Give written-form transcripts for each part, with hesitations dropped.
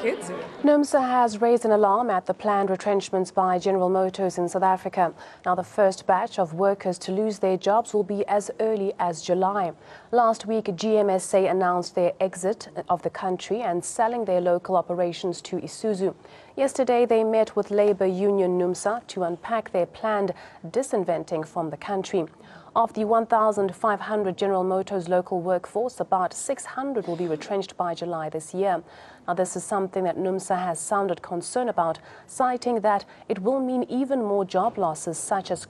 kids. Numsa has raised an alarm at the planned retrenchments by General Motors in South Africa. Now, the first batch of workers to lose their jobs will be as early as July. Last week, GMSA announced their exit of the country and selling their local operations to Isuzu. Yesterday, they met with labor union Numsa to unpack their planned disinventing from the country. Of the 1,500 General Motors local workforce, about 600 will be retrenched by July this year. Now, this is something that Numsa has sounded concern about, citing that it will mean even more job losses, such as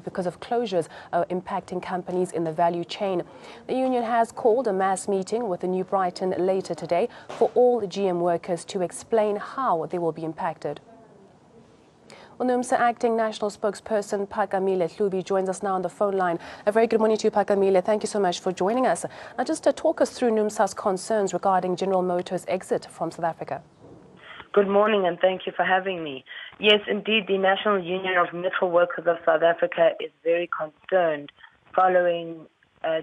because of closures impacting companies in the value chain. The union has called a mass meeting with the New Brighton later today for all GM workers to explain how they will be impacted. Well, Numsa acting national spokesperson Phakamile Hlubi joins us now on the phone line. A very good morning to you, Phakamile. Thank you so much for joining us. Now, just to talk us through Numsa's concerns regarding General Motors' exit from South Africa. Good morning, and thank you for having me. Yes, indeed, the National Union of Metal Workers of South Africa is very concerned following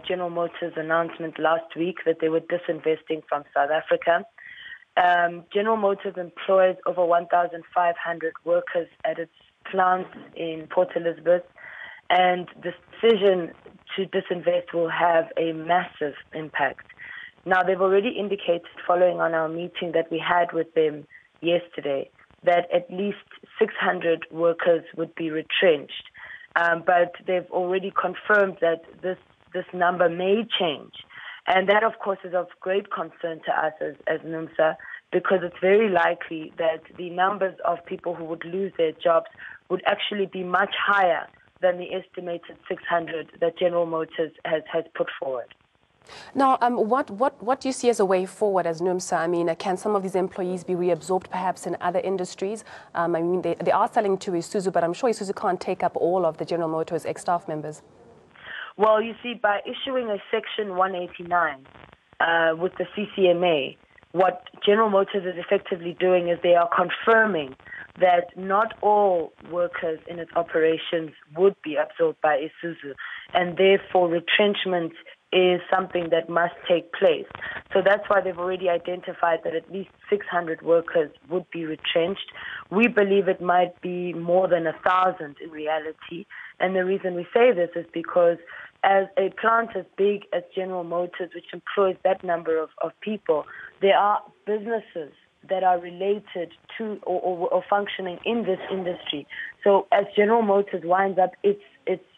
General Motors' announcement last week that they were disinvesting from South Africa. General Motors employs over 1,500 workers at its plants in Port Elizabeth, and this decision to disinvest will have a massive impact. Now, they've already indicated, following on our meeting that we had with them yesterday, that at least 600 workers would be retrenched, but they've already confirmed that this number may change. And that, of course, is of great concern to us as Numsa, because it's very likely that the numbers of people who would lose their jobs would actually be much higher than the estimated 600 that General Motors has put forward. Now, what do you see as a way forward as Numsa? I mean, can some of these employees be reabsorbed perhaps in other industries? I mean, they are selling to Isuzu, but I'm sure Isuzu can't take up all of the General Motors ex-staff members. Well, you see, by issuing a Section 189 with the CCMA, what General Motors is effectively doing is they are confirming that not all workers in its operations would be absorbed by Isuzu, and therefore retrenchment is something that must take place. So that's why they've already identified that at least 600 workers would be retrenched. We believe it might be more than 1,000 in reality, and the reason we say this is because as a plant as big as General Motors, which employs that number of people, there are businesses that are related to or functioning in this industry. So as General Motors winds up its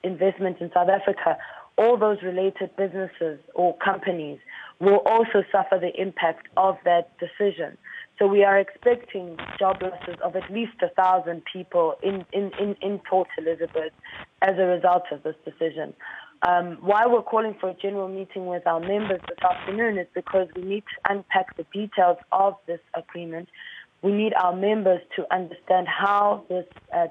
investment in South Africa, all those related businesses or companies will also suffer the impact of that decision. So we are expecting job losses of at least 1,000 people in Port Elizabeth as a result of this decision. Why we're calling for a general meeting with our members this afternoon is because we need to unpack the details of this agreement. We need our members to understand how this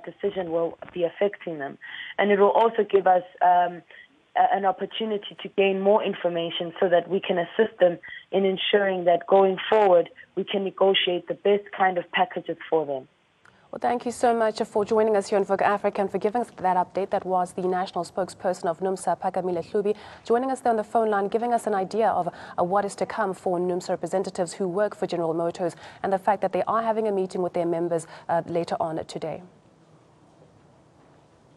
decision will be affecting them. And it will also give us an opportunity to gain more information so that we can assist them in ensuring that going forward we can negotiate the best kind of packages for them. Well, thank you so much for joining us here on Vogue Africa and for giving us that update. That was the national spokesperson of Numsa, Phakamile Hlubi, joining us there on the phone line, giving us an idea of what is to come for Numsa representatives who work for General Motors and the fact that they are having a meeting with their members later on today.